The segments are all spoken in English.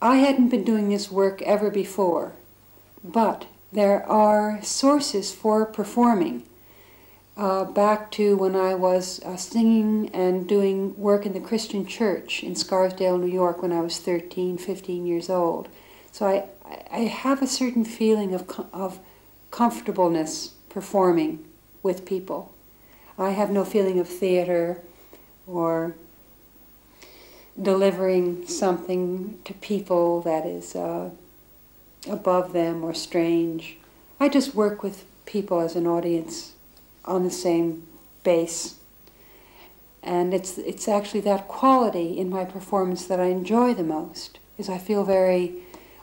I hadn't been doing this work ever before, but there are sources for performing. Back to when I was singing and doing work in the Christian church in Scarsdale, New York, when I was 13, 15 years old. So I have a certain feeling of comfortableness performing with people. I have no feeling of theater or delivering something to people that is above them or strange. I just work with people as an audience on the same base. And it's actually that quality in my performance that I enjoy the most, is I feel very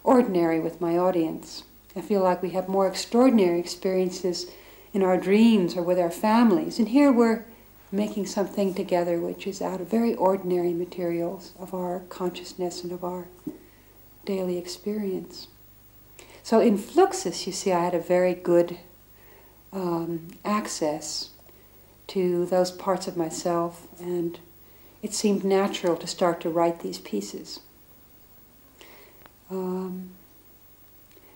ordinary with my audience. I feel like we have more extraordinary experiences in our dreams or with our families. And here we're making something together which is out of very ordinary materials of our consciousness and of our daily experience. So in FLUXUS, you see, I had a very good access to those parts of myself, and it seemed natural to start to write these pieces.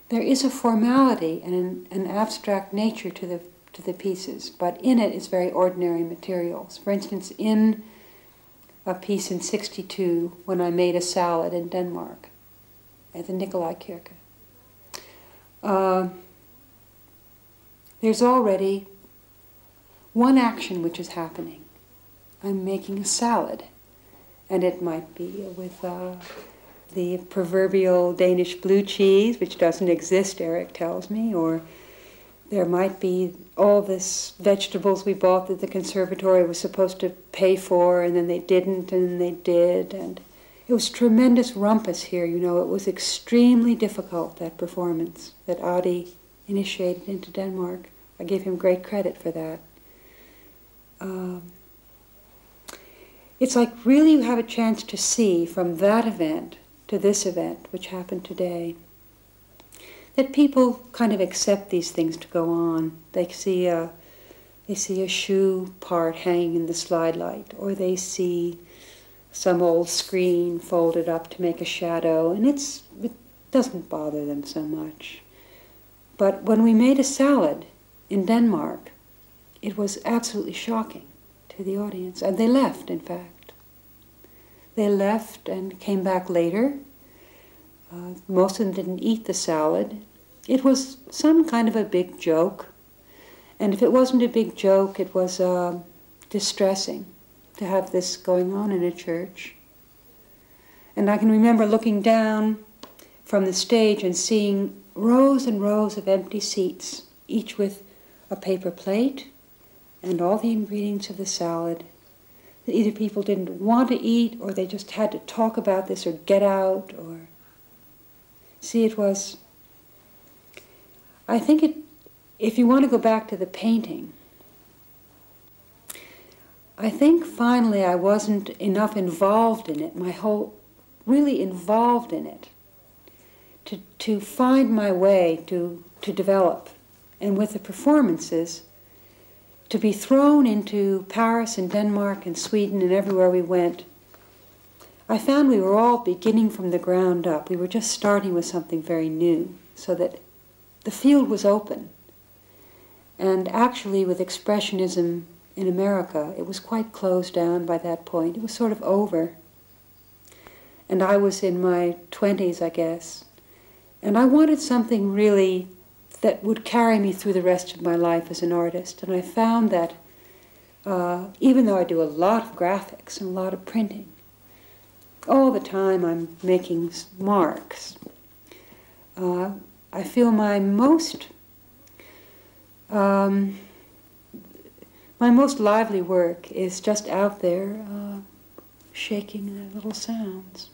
There is a formality and an abstract nature to the pieces, but in it is very ordinary materials. For instance, in a piece in '62, when I made a salad in Denmark at the Nikolaikirke, there's already one action which is happening. I'm making a salad, and it might be with the proverbial Danish blue cheese, which doesn't exist, Eric tells me, or there might be all this vegetables we bought that the conservatory was supposed to pay for, and then they didn't, and then they did, and it was tremendous rumpus here, you know. It was extremely difficult, that performance that Adi initiated into Denmark. I give him great credit for that. It's like really you have a chance to see from that event to this event, which happened today, that people kind of accept these things to go on. They see a shoe part hanging in the slide light, or they see some old screen folded up to make a shadow, and it doesn't bother them so much. But when we made a salad in Denmark, it was absolutely shocking to the audience. And they left, in fact. They left and came back later. Most of them didn't eat the salad. It was some kind of a big joke. And if it wasn't a big joke, it was distressing to have this going on in a church. And I can remember looking down from the stage and seeing rows and rows of empty seats, each with a paper plate and all the ingredients of the salad, that either people didn't want to eat, or they just had to talk about this or get out, or... See, it was... I think if you want to go back to the painting, I think finally I wasn't enough involved in it, really involved in it, to find my way to develop. And with the performances, to be thrown into Paris and Denmark and Sweden and everywhere we went, I found we were all beginning from the ground up. We were just starting with something very new, so that the field was open. And actually, with Expressionism in America, it was quite closed down by that point. It was sort of over. And I was in my 20s, I guess. And I wanted something really that would carry me through the rest of my life as an artist. And I found that even though I do a lot of graphics and a lot of printing, all the time I'm making marks, I feel my most lively work is just out there shaking the little sounds.